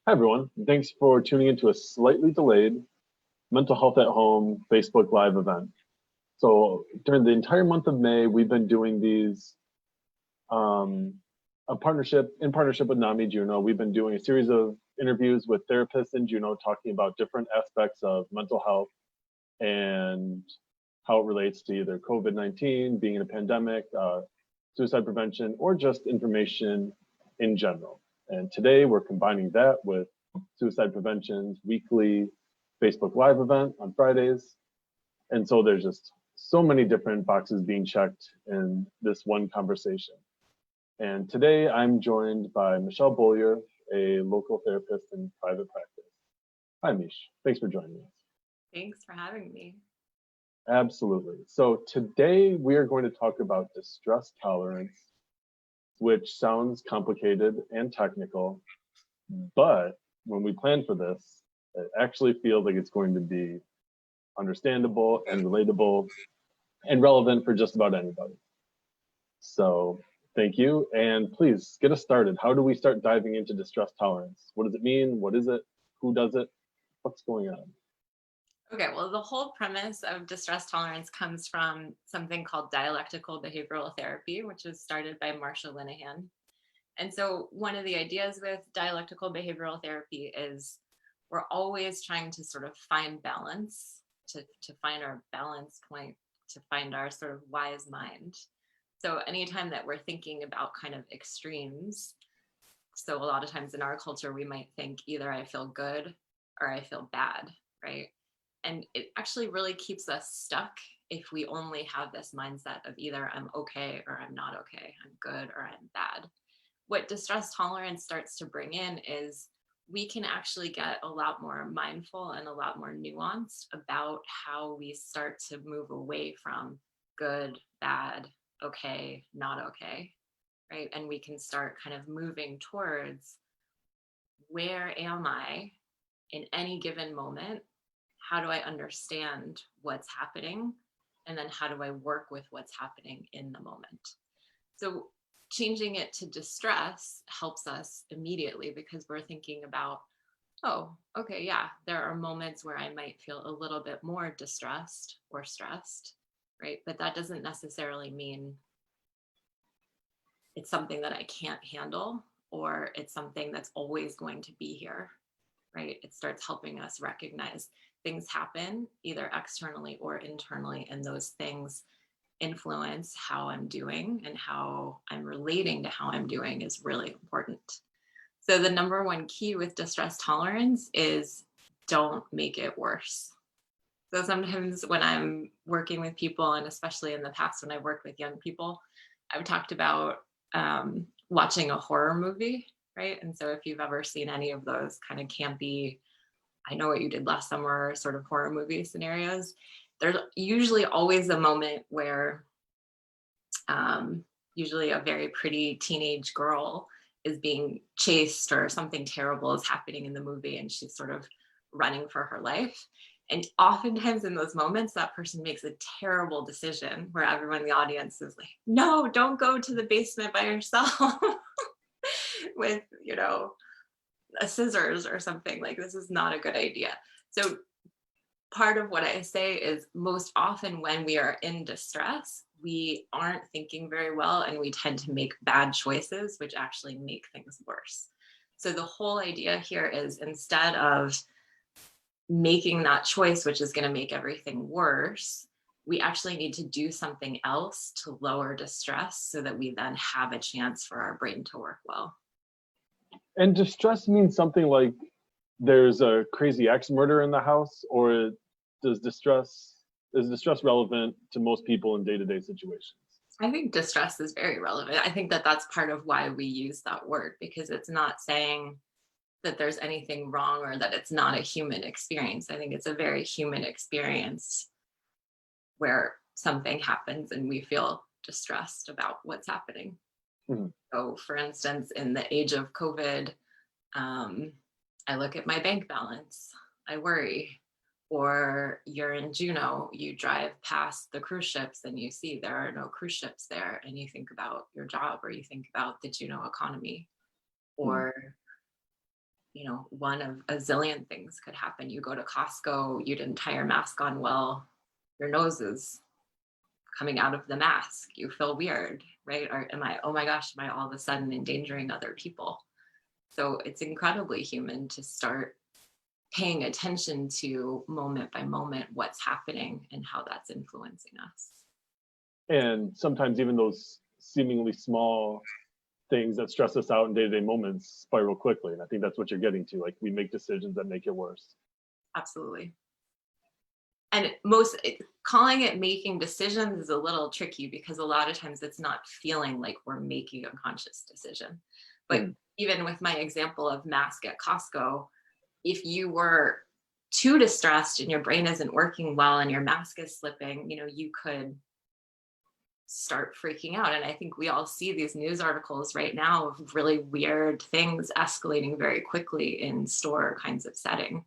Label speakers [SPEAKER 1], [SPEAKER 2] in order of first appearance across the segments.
[SPEAKER 1] Hi, everyone. Thanks for tuning into a slightly delayed Mental Health at Home Facebook Live event. So, during the entire month of May, we've been doing these um, in partnership with NAMI Juno. We've been doing a series of interviews with therapists in Juno talking about different aspects of mental health and how it relates to either COVID-19, being in a pandemic, suicide prevention, or just information in general. And today we're combining that with Suicide Prevention's weekly Facebook Live event on Fridays. And so there's just so many different boxes being checked in this one conversation. And today I'm joined by Michelle Beaulieu, a local therapist in private practice. Hi, Mish. Thanks for joining us.
[SPEAKER 2] Thanks for having me.
[SPEAKER 1] Absolutely. So today we are going to talk about distress tolerance, which sounds complicated and technical, but when we plan for this, it actually feels like it's going to be understandable and relatable and relevant for just about anybody. So thank you. And please get us started. How do we start diving into distress tolerance? What does it mean? What is it? Who does it? What's going on?
[SPEAKER 2] Okay, well, the whole premise of distress tolerance comes from something called dialectical behavioral therapy, which was started by Marsha Linehan. And so one of the ideas with dialectical behavioral therapy is we're always trying to sort of find balance, to find our balance point, to find our sort of wise mind. So anytime that we're thinking about kind of extremes, so a lot of times in our culture, we might think either I feel good or I feel bad, right? And it actually really keeps us stuck if we only have this mindset of either I'm okay or I'm not okay, I'm good or I'm bad. What distress tolerance starts to bring in is we can actually get a lot more mindful and a lot more nuanced about how we start to move away from good, bad, okay, not okay, right? And we can start kind of moving towards where am I in any given moment? How do I understand what's happening? And then how do I work with what's happening in the moment? So changing it to distress helps us immediately because we're thinking about, oh, okay, yeah, there are moments where I might feel a little bit more distressed or stressed, right? But that doesn't necessarily mean it's something that I can't handle or it's something that's always going to be here, right? It starts helping us recognize things happen either externally or internally, and those things influence how I'm doing, and how I'm relating to how I'm doing is really important. So the number one key with distress tolerance is don't make it worse. So sometimes when I'm working with people, and especially in the past when I worked with young people, I've talked about watching a horror movie, right? And so if you've ever seen any of those kind of campy, I Know What You Did Last Summer sort of horror movie scenarios, there's usually always a moment where usually a very pretty teenage girl is being chased or something terrible is happening in the movie and she's sort of running for her life. And oftentimes in those moments, that person makes a terrible decision where everyone in the audience is like, no, don't go to the basement by yourself with, a scissors or something. Like, this is not a good idea. So part of what I say is most often when we are in distress, we aren't thinking very well and we tend to make bad choices, which actually make things worse. So the whole idea here is instead of making that choice, which is going to make everything worse, we actually need to do something else to lower distress so that we then have a chance for our brain to work well.
[SPEAKER 1] And distress means something like there's a crazy ex murder in the house, or is distress relevant to most people in day-to-day situations?
[SPEAKER 2] I think distress is very relevant. I think that that's part of why we use that word, because it's not saying that there's anything wrong or that it's not a human experience. I think it's a very human experience where something happens and we feel distressed about what's happening. Mm-hmm. So for instance, in the age of COVID, I look at my bank balance, I worry. Or you're in Juneau, you drive past the cruise ships and you see there are no cruise ships there, and you think about your job or you think about the Juneau economy. Or one of a zillion things could happen. You go to Costco, you didn't tie your mask on well, your nose is coming out of the mask, you feel weird, right? Or oh my gosh, am I all of a sudden endangering other people? So it's incredibly human to start paying attention to moment by moment what's happening and how that's influencing us.
[SPEAKER 1] And sometimes even those seemingly small things that stress us out in day-to-day moments spiral quickly. And I think that's what you're getting to. Like, we make decisions that make it worse.
[SPEAKER 2] Absolutely. And calling it making decisions is a little tricky because a lot of times it's not feeling like we're making a conscious decision. But even with my example of mask at Costco, if you were too distressed and your brain isn't working well and your mask is slipping, you could start freaking out. And I think we all see these news articles right now of really weird things escalating very quickly in store kinds of setting.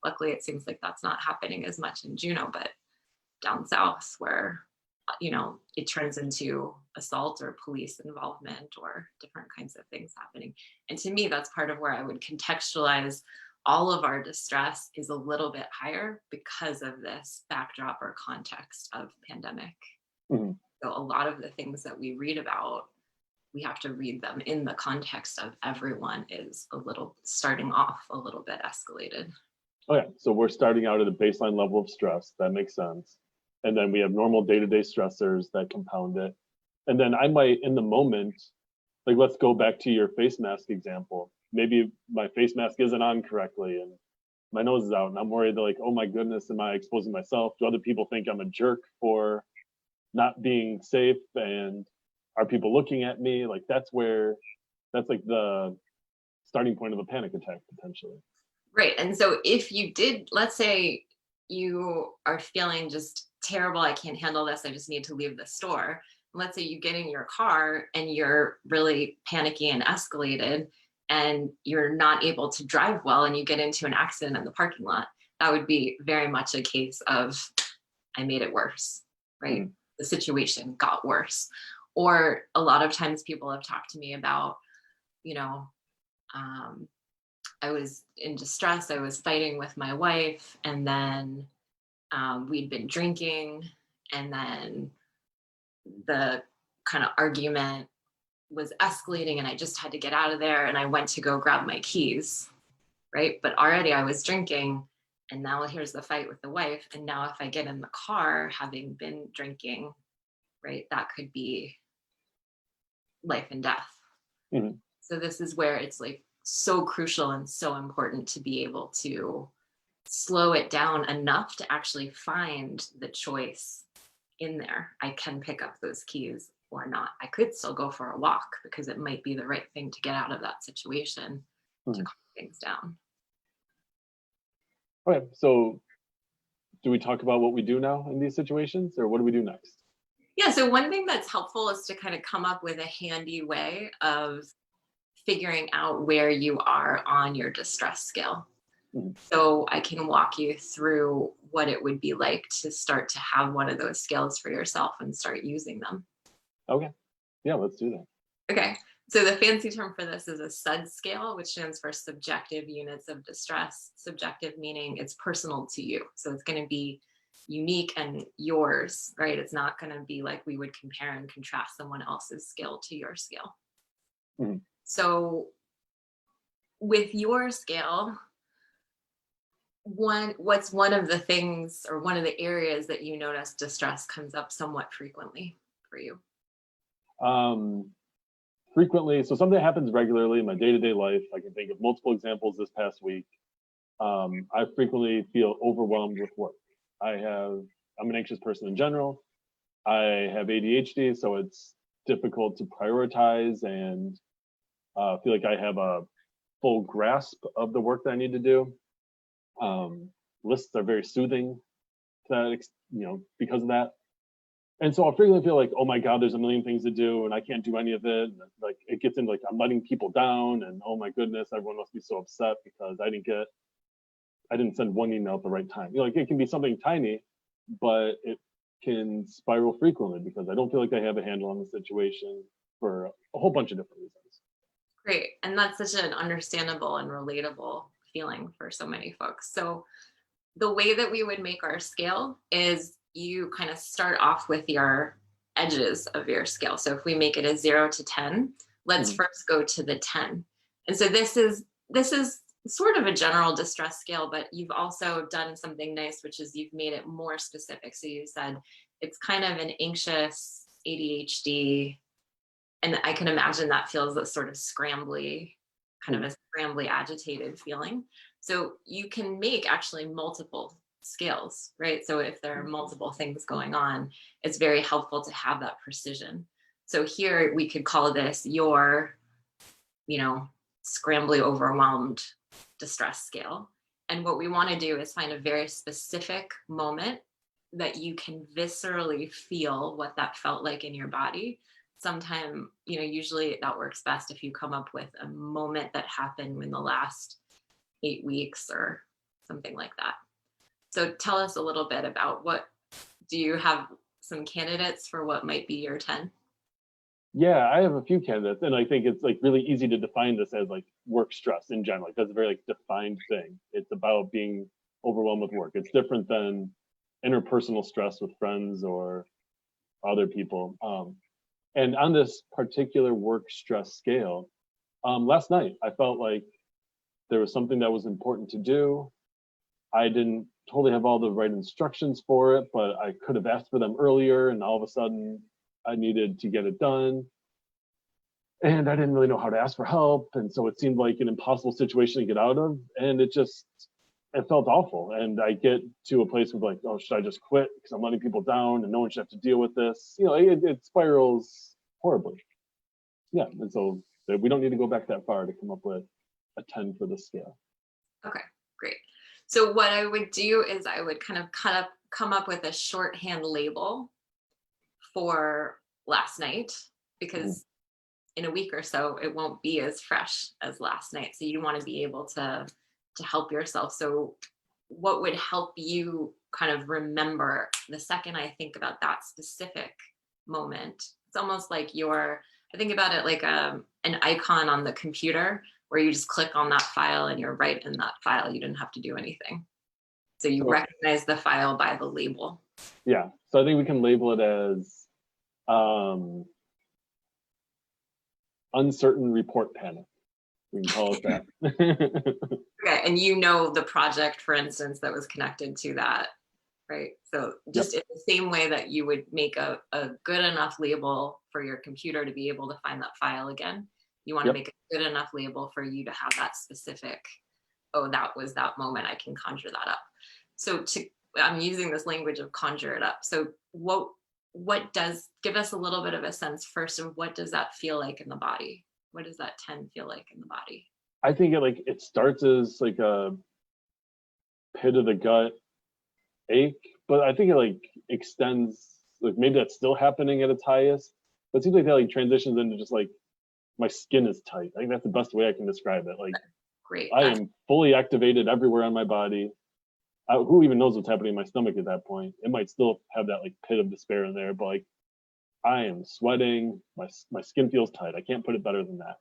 [SPEAKER 2] Luckily, it seems like that's not happening as much in Juneau, but down south where, it turns into assault or police involvement or different kinds of things happening. And to me, that's part of where I would contextualize all of our distress is a little bit higher because of this backdrop or context of pandemic.
[SPEAKER 1] Mm-hmm.
[SPEAKER 2] So a lot of the things that we read about, we have to read them in the context of everyone is starting off a little bit escalated.
[SPEAKER 1] Oh yeah, so we're starting out at a baseline level of stress. That makes sense. And then we have normal day-to-day stressors that compound it. And then I might, in the moment, like, let's go back to your face mask example. Maybe my face mask isn't on correctly and my nose is out and I'm worried, like, oh my goodness, am I exposing myself? Do other people think I'm a jerk for not being safe? And are people looking at me? Like, that's like the starting point of a panic attack potentially.
[SPEAKER 2] Right. And so if you did, let's say you are feeling just terrible, I can't handle this, I just need to leave the store. Let's say you get in your car and you're really panicky and escalated and you're not able to drive well and you get into an accident in the parking lot. That would be very much a case of I made it worse, right?
[SPEAKER 1] Mm-hmm.
[SPEAKER 2] The situation got worse. Or a lot of times people have talked to me about, I was in distress. I was fighting with my wife, and then we'd been drinking, and then the kind of argument was escalating, and I just had to get out of there. And I went to go grab my keys, right? But already I was drinking, and now here's the fight with the wife. And now if I get in the car, having been drinking, right, that could be life and death.
[SPEAKER 1] Mm-hmm.
[SPEAKER 2] So this is where it's like so crucial and so important to be able to slow it down enough to actually find the choice in there. I can pick up those keys or not. I could still go for a walk because it might be the right thing to get out of that situation to calm things down.
[SPEAKER 1] Okay, so do we talk about what we do now in these situations, or what do we do next?
[SPEAKER 2] Yeah, so one thing that's helpful is to kind of come up with a handy way of figuring out where you are on your distress scale. Mm-hmm. So I can walk you through what it would be like to start to have one of those scales for yourself and start using them.
[SPEAKER 1] Okay. Yeah, let's do that.
[SPEAKER 2] Okay. So the fancy term for this is a SUD scale, which stands for subjective units of distress. Subjective meaning it's personal to you. So it's going to be unique and yours, right? It's not going to be like we would compare and contrast someone else's scale to your scale. Mm-hmm. So with your scale, what's one of the things or one of the areas that you notice distress comes up somewhat frequently for you?
[SPEAKER 1] Frequently, so something that happens regularly in my day-to-day life. I can think of multiple examples this past week. I frequently feel overwhelmed with work. I'm an anxious person in general. I have ADHD, so it's difficult to prioritize and feel like I have a full grasp of the work that I need to do. Lists are very soothing to that, because of that. And so I'll frequently feel like, oh my God, there's a million things to do and I can't do any of it. And like it gets into like I'm letting people down and oh my goodness, everyone must be so upset because I didn't send one email at the right time. Like it can be something tiny, but it can spiral frequently because I don't feel like I have a handle on the situation for a whole bunch of different reasons.
[SPEAKER 2] Great. And that's such an understandable and relatable feeling for so many folks. So the way that we would make our scale is you kind of start off with your edges of your scale. So if we make it a 0 to 10, let's
[SPEAKER 1] Mhm.
[SPEAKER 2] first go to the 10. And so this is sort of a general distress scale, but you've also done something nice, which is you've made it more specific. So you said it's kind of an anxious ADHD, and I can imagine that feels a sort of scrambly, kind of
[SPEAKER 1] Mhm.
[SPEAKER 2] a scrambly, agitated feeling. So you can make actually multiple scales, right? So if there are multiple things going on, it's very helpful to have that precision. So here we could call this your, you know, scrambly, overwhelmed distress scale. And what we want to do is find a very specific moment that you can viscerally feel what that felt like in your body. Sometime, usually that works best if you come up with a moment that happened in the last 8 weeks or something like that. So tell us a little bit about do you have some candidates for what might be your 10?
[SPEAKER 1] Yeah, I have a few candidates, and I think it's like really easy to define this as like work stress in general. Like that's a very like defined thing. It's about being overwhelmed with work. It's different than interpersonal stress with friends or other people. And on this particular work stress scale, last night I felt like there was something that was important to do. I didn't totally have all the right instructions for it, but I could have asked for them earlier, and all of a sudden I needed to get it done. And I didn't really know how to ask for help. And so it seemed like an impossible situation to get out of. And it felt awful. And I get to a place of like, oh, should I just quit because I'm letting people down and no one should have to deal with this? It spirals horribly. Yeah. And so we don't need to go back that far to come up with a 10 for the scale.
[SPEAKER 2] Okay, great. So what I would do is I would kind of come up with a shorthand label for last night,
[SPEAKER 1] Mhm.
[SPEAKER 2] because in a week or so it won't be as fresh as last night. So you want to be able to help yourself. So what would help you kind of remember the second I think about that specific moment? It's almost like I think about it like an icon on the computer where you just click on that file and you're right in that file. You didn't have to do anything. So you
[SPEAKER 1] Okay.
[SPEAKER 2] recognize the file by the label.
[SPEAKER 1] Yeah. So I think we can label it as um, uncertain report panic. We can call it that.
[SPEAKER 2] Okay. And you know the project, for instance, that was connected to that, right? So
[SPEAKER 1] Yep.
[SPEAKER 2] just in the same way that you would make a good enough label for your computer to be able to find that file again, you want to
[SPEAKER 1] Yep.
[SPEAKER 2] make a good enough label for you to have that specific, oh, that was that moment, I can conjure that up. So I'm using this language of conjure it up. So what does, give us a little bit of a sense first of what does that feel like in the body? What does that 10 feel like in the body?
[SPEAKER 1] I think it starts as like a pit of the gut ache, but I think it like extends, like maybe that's still happening at its highest, but it seems like that like transitions into just like my skin is tight. I think that's the best way I can describe it. Like
[SPEAKER 2] Great.
[SPEAKER 1] I
[SPEAKER 2] That's
[SPEAKER 1] am fully activated everywhere on my body. Who even knows what's happening in my stomach at that point? It might still have that like pit of despair in there, but like I am sweating. My skin feels tight. I can't put it better than that.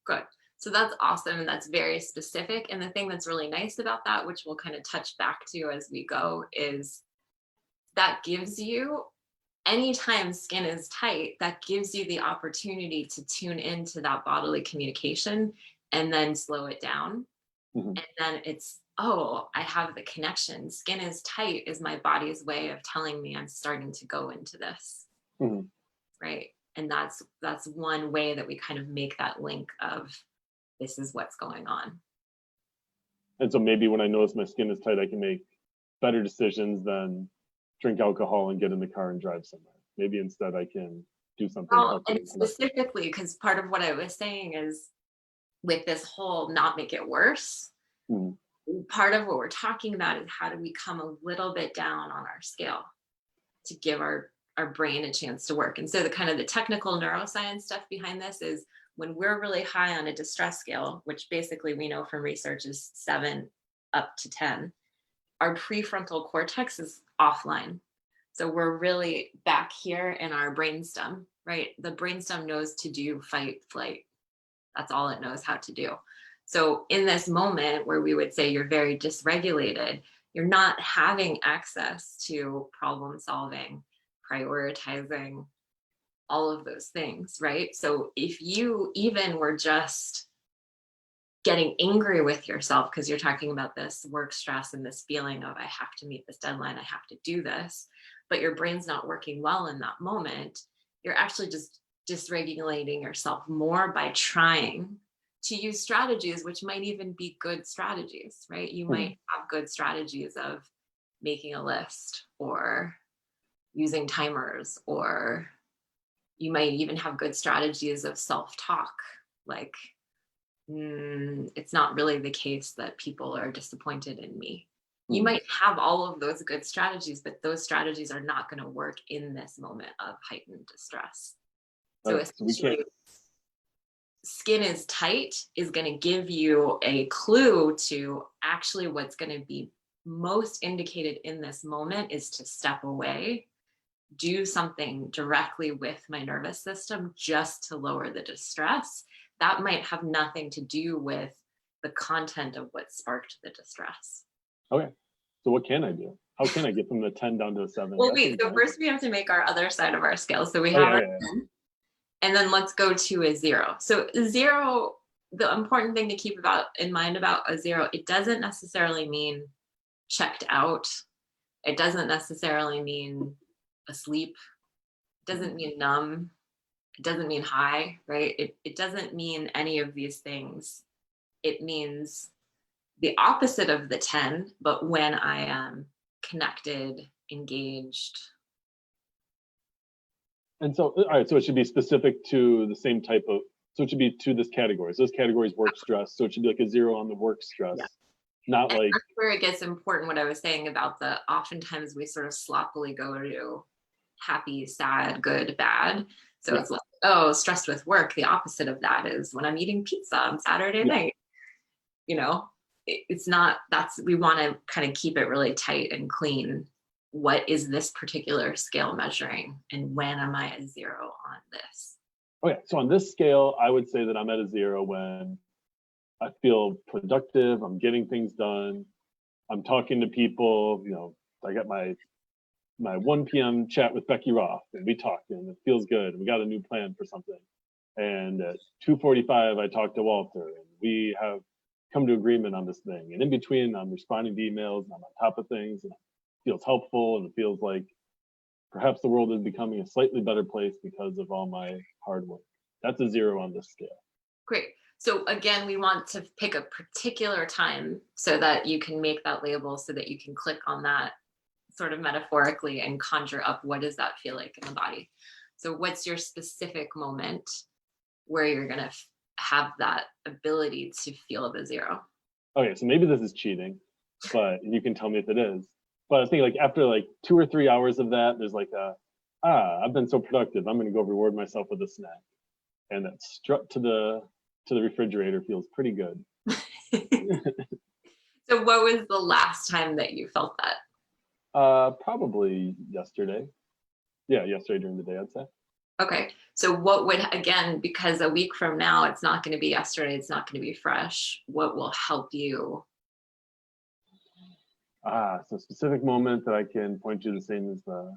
[SPEAKER 2] good. So that's awesome. And that's very specific. And the thing that's really nice about that, which we'll kind of touch back to as we go, is that gives you, anytime skin is tight, that gives you the opportunity to tune into that bodily communication and then slow it down.
[SPEAKER 1] Mhm.
[SPEAKER 2] And then it's, oh, I have the connection. Skin is tight is my body's way of telling me I'm starting to go into this.
[SPEAKER 1] Mhm.
[SPEAKER 2] Right. And that's one way that we kind of make that link of this is what's going on.
[SPEAKER 1] And so maybe when I notice my skin is tight, I can make better decisions than drink alcohol and get in the car and drive somewhere. Maybe instead I can do something
[SPEAKER 2] Well,
[SPEAKER 1] healthy
[SPEAKER 2] and
[SPEAKER 1] and productive.
[SPEAKER 2] specifically, because part of what I was saying is with this whole not make it worse,
[SPEAKER 1] Mhm.
[SPEAKER 2] part of what we're talking about is how do we come a little bit down on our scale to give our brain a chance to work. And so the kind of the technical neuroscience stuff behind this is when we're really high on a distress scale, which basically we know from research is 7 up to 10, our prefrontal cortex is offline. So we're really back here in our brainstem, right? The brainstem knows to do fight, flight, That's all it knows how to do. So in this moment where we would say you're very dysregulated, you're not having access to problem solving, prioritizing, all of those things, right? So if you even were just getting angry with yourself because you're talking about this work stress and this feeling of I have to meet this deadline, I have to do this, but your brain's not working well in that moment, you're actually just dysregulating yourself more by trying to use strategies, which might even be good strategies, right? You might have good strategies of making a list or using timers, or you might even have good strategies of self-talk, like, it's not really the case that people are disappointed in me. You might have all of those good strategies, but those strategies are not going to work in this moment of heightened distress. So essentially, skin is tight is going to give you a clue to actually what's going to be most indicated in this moment is to step away, do something directly with my nervous system just to lower the distress. That might have nothing to do with the content of what sparked the distress.
[SPEAKER 1] Okay. So what can I do? How can I get from the 10 down to a 7?
[SPEAKER 2] Well, wait, so first we have to make our other side of our scale. So we have our 10, and then let's go to a 0. So 0, the important thing to keep in mind about a 0, it doesn't necessarily mean checked out. It doesn't necessarily mean asleep. It doesn't mean numb. It doesn't mean high, right? It doesn't mean any of these things. It means the opposite of the 10, but when I am connected, engaged.
[SPEAKER 1] And so, all right, so it should be specific to the same type of, so it should be to this category. So this category is work stress. So it should be like a 0 on the work stress, not
[SPEAKER 2] And
[SPEAKER 1] like.
[SPEAKER 2] that's where it gets important, what I was saying about the, oftentimes we sort of sloppily go to happy, sad, good, bad. So it's like, oh, stressed with work. The opposite of that is when I'm eating pizza on Saturday night. You know, it's not, we want to kind of keep it really tight and clean. What is this particular scale measuring? And when am I a 0 on this?
[SPEAKER 1] Okay, so on this scale, I would say that I'm at a 0 when I feel productive, I'm getting things done, I'm talking to people, I got my 1 p.m. chat with Becky Roth, and we talked, and it feels good. We got a new plan for something. And at 2:45, I talked to Walter, and we have come to agreement on this thing. And in between, I'm responding to emails, and I'm on top of things, and it feels helpful, and it feels like perhaps the world is becoming a slightly better place because of all my hard work. That's a 0 on this scale.
[SPEAKER 2] Great. So again, we want to pick a particular time so that you can make that label, so that you can click on that sort of metaphorically and conjure up what does that feel like in the body. So what's your specific moment where you're going to have that ability to feel the 0?
[SPEAKER 1] Okay, so maybe this is cheating, but you can tell me if it is. But I think like after like 2 or 3 hours of that, there's like I've been so productive, I'm going to go reward myself with a snack. And that strut to the refrigerator feels pretty good.
[SPEAKER 2] So what was the last time that you felt that?
[SPEAKER 1] Probably yesterday. Yeah, yesterday during the day, I'd say.
[SPEAKER 2] Okay, so what would, again, because a week from now, it's not going to be yesterday, it's not going to be fresh. What will help you?
[SPEAKER 1] So specific moment that I can point to the same as the.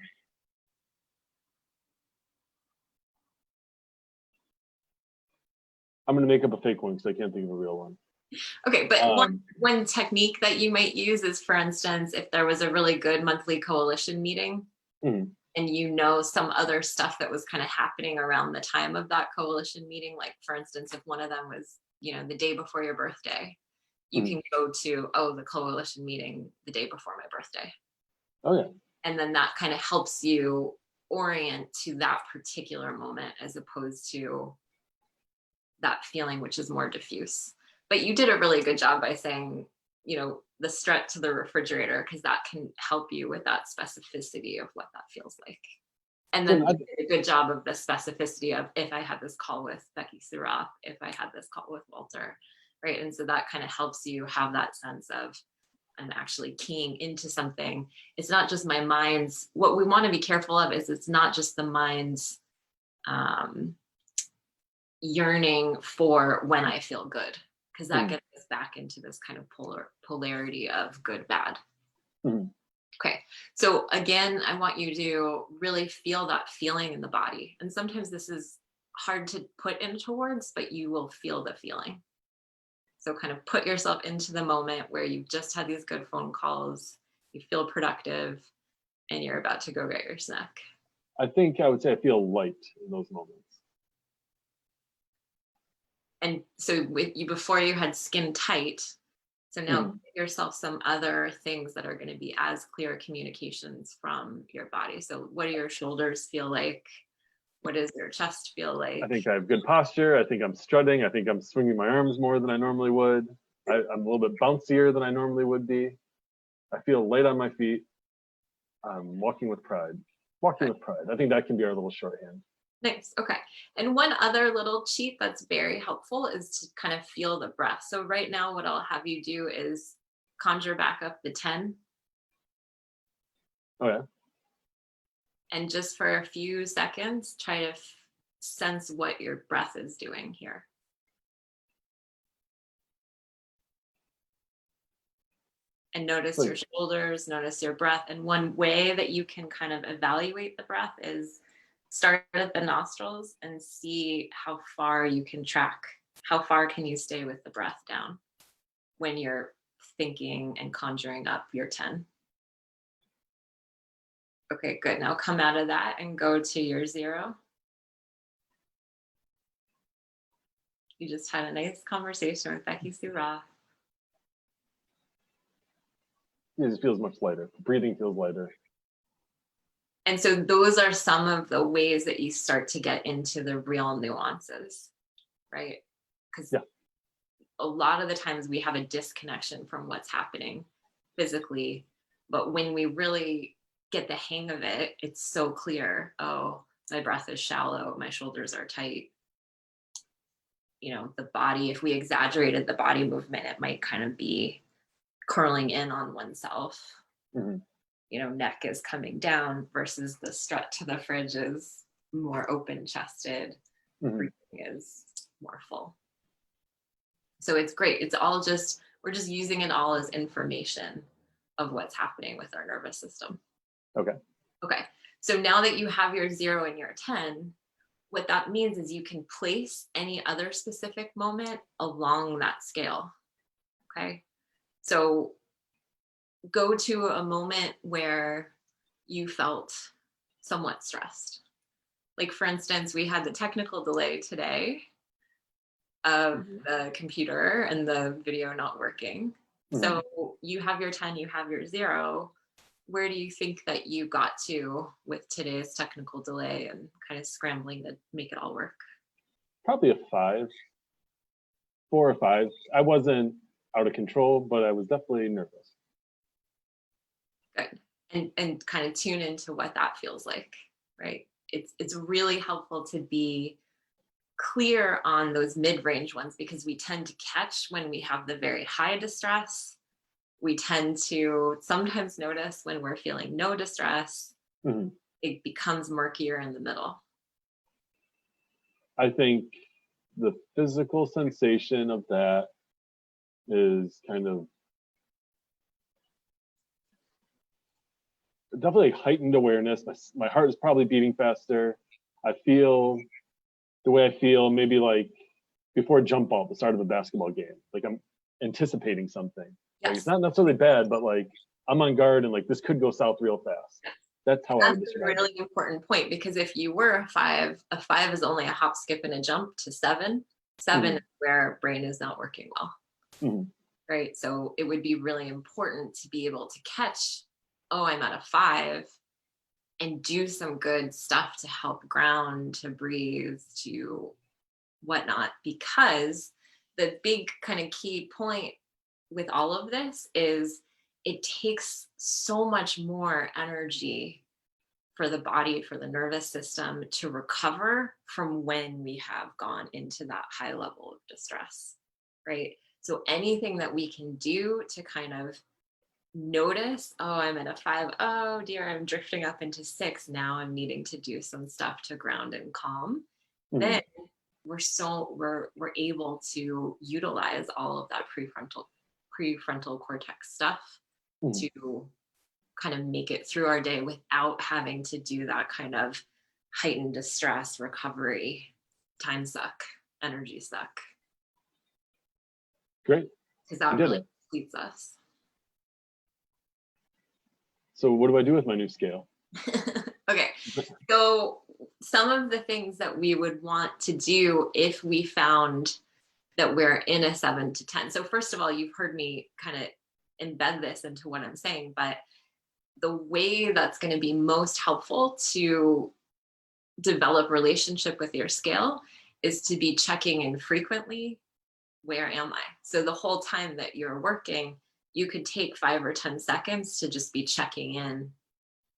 [SPEAKER 1] I'm going to make up a fake one because I can't think of a real one.
[SPEAKER 2] Okay, but one technique that you might use is, for instance, if there was a really good monthly coalition meeting, and some other stuff that was kind of happening around the time of that coalition meeting, like for instance, if one of them was, the day before your birthday, you can go to, the coalition meeting the day before my birthday.
[SPEAKER 1] Okay.
[SPEAKER 2] And then that kind of helps you orient to that particular moment as opposed to that feeling, which is more diffuse. But you did a really good job by saying, the strut to the refrigerator, because that can help you with that specificity of what that feels like. And then you did a good job of the specificity of, if I had this call with Becky Suroff, if I had this call with Walter, right? And so that kind of helps you have that sense of, I'm actually keying into something. It's not just my mind's, what we want to be careful of is it's not just the mind's yearning for when I feel good, because that
[SPEAKER 1] Mhm.
[SPEAKER 2] gets us back into this kind of polarity of good, bad.
[SPEAKER 1] Mhm.
[SPEAKER 2] Okay. So again, I want you to really feel that feeling in the body. And sometimes this is hard to put into words, but you will feel the feeling. So kind of put yourself into the moment where you've just had these good phone calls, you feel productive, and you're about to go get your snack.
[SPEAKER 1] I think I would say I feel light in those moments.
[SPEAKER 2] And so with you before you had skin tight. So now
[SPEAKER 1] Mhm.
[SPEAKER 2] give yourself some other things that are going to be as clear communications from your body. So what do your shoulders feel like? What does your chest feel
[SPEAKER 1] I
[SPEAKER 2] like?
[SPEAKER 1] think I have good posture. I think I'm strutting. I think I'm swinging my arms more than I normally would. I'm a little bit bouncier than I normally would be. I feel light on my feet. I'm walking with pride. Walking
[SPEAKER 2] Good.
[SPEAKER 1] with pride. I think that can be our little shorthand.
[SPEAKER 2] Nice. Okay. And one other little cheat that's very helpful is to kind of feel the breath. So right now, what I'll have you do is conjure back up the 10,
[SPEAKER 1] Oh yeah.
[SPEAKER 2] and just for a few seconds, try to sense what your breath is doing here. And notice
[SPEAKER 1] Like
[SPEAKER 2] your shoulders, notice your breath. And one way that you can kind of evaluate the breath is start at the nostrils and see how far you can track. How far can you stay with the breath down when you're thinking and conjuring up your 10? Okay, good. Now come out of that and go to your 0. You just had a nice conversation with Becky Sue Roth.
[SPEAKER 1] it just feels much lighter. Breathing feels lighter.
[SPEAKER 2] And so those are some of the ways that you start to get into the real nuances, right? Because
[SPEAKER 1] Yeah.
[SPEAKER 2] a lot of the times we have a disconnection from what's happening physically, but when we really get the hang of it, it's so clear. Oh, my breath is shallow, my shoulders are tight. The body, if we exaggerated the body movement, it might kind of be curling in on oneself.
[SPEAKER 1] Mhm.
[SPEAKER 2] Neck is coming down versus the strut to the fridge is more open chested.
[SPEAKER 1] Mhm.
[SPEAKER 2] Breathing is more full. So it's great. We're just using it all as information of what's happening with our nervous system.
[SPEAKER 1] Okay.
[SPEAKER 2] Okay. So now that you have your 0 and your 10, what that means is you can place any other specific moment along that scale. Okay. So go to a moment where you felt somewhat stressed. Like, for instance, we had the technical delay today of
[SPEAKER 1] Mhm.
[SPEAKER 2] the computer and the video not working.
[SPEAKER 1] Mhm.
[SPEAKER 2] So you have your 10, you have your 0. Where do you think that you got to with today's technical delay and kind of scrambling to make it all work?
[SPEAKER 1] Probably a 5, 4 or 5. I wasn't out of control, but I was definitely nervous.
[SPEAKER 2] Good. And kind of tune into what that feels like, right? It's really helpful to be clear on those mid-range ones because we tend to catch when we have the very high distress. We tend to sometimes notice when we're feeling no distress.
[SPEAKER 1] Mhm.
[SPEAKER 2] It becomes murkier in the middle.
[SPEAKER 1] I think the physical sensation of that is kind of definitely heightened awareness. My heart is probably beating faster. I feel the way I feel maybe like before jump ball, the start of a basketball game. Like I'm anticipating something. Like it's
[SPEAKER 2] Yes.
[SPEAKER 1] not necessarily bad, but like I'm on guard and like this could go south real fast. That's how I
[SPEAKER 2] That's
[SPEAKER 1] would
[SPEAKER 2] a
[SPEAKER 1] describe it.
[SPEAKER 2] really important point because if you were a 5 is only a hop, skip, and a jump to 7. 7
[SPEAKER 1] Mhm.
[SPEAKER 2] is where our brain is not working well,
[SPEAKER 1] Mhm.
[SPEAKER 2] right? So it would be really important to be able to catch, oh, I'm at a 5, and do some good stuff to help ground, to breathe, to whatnot, because the big kind of key point with all of this is it takes so much more energy for the body, for the nervous system to recover from when we have gone into that high level of distress, right? So anything that we can do to kind of notice, oh, I'm at a 5, oh dear, I'm drifting up into 6. Now I'm needing to do some stuff to ground and calm. Then
[SPEAKER 1] Mhm.
[SPEAKER 2] we're able to utilize all of that prefrontal cortex stuff
[SPEAKER 1] Mhm.
[SPEAKER 2] to kind of make it through our day without having to do that kind of heightened distress recovery, time suck, energy suck,
[SPEAKER 1] Great.
[SPEAKER 2] because
[SPEAKER 1] We
[SPEAKER 2] that
[SPEAKER 1] did
[SPEAKER 2] really
[SPEAKER 1] it.
[SPEAKER 2] depletes us.
[SPEAKER 1] So what do I do with my new scale?
[SPEAKER 2] Okay, so some of the things that we would want to do if we found that we're in a 7 to 10. So first of all, you've heard me kind of embed this into what I'm saying, but the way that's going to be most helpful to develop relationship with your scale is to be checking in frequently. Where am I? So the whole time that you're working, you could take 5 or 10 seconds to just be checking in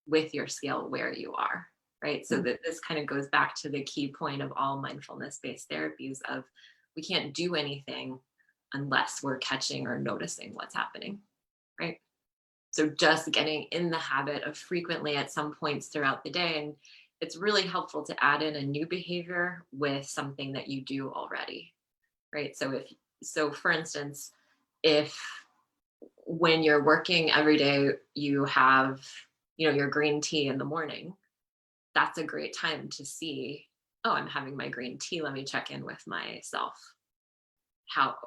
[SPEAKER 2] with your scale where you are, right? So that this kind of goes back to the key point of all mindfulness-based therapies of we can't do anything unless we're catching or noticing what's happening, right? So just getting in the habit of frequently at some points throughout the day, and it's really helpful to add in a new behavior with something that you do already, right? So for instance, if when you're working every day you have, your green tea in the morning, that's a great time to see, oh, I'm having my green tea, let me check in with myself,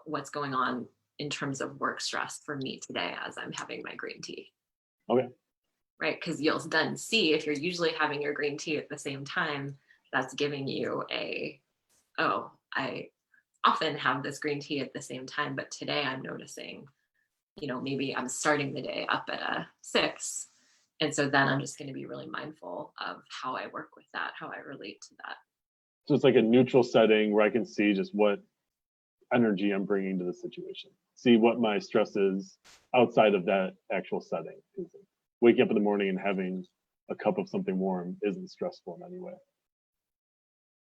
[SPEAKER 2] what's going on in terms of work stress for me today as I'm having my green tea.
[SPEAKER 1] Okay.
[SPEAKER 2] Right, because you'll then see if you're usually having your green tea at the same time, that's giving you I often have this green tea at the same time, but today I'm noticing, maybe I'm starting the day up at a 6. And so then I'm just going to be really mindful of how I work with that, how I relate to that.
[SPEAKER 1] So it's like a neutral setting where I can see just what energy I'm bringing to the situation. See what my stress is outside of that actual setting. Waking up in the morning and having a cup of something warm isn't stressful in any way.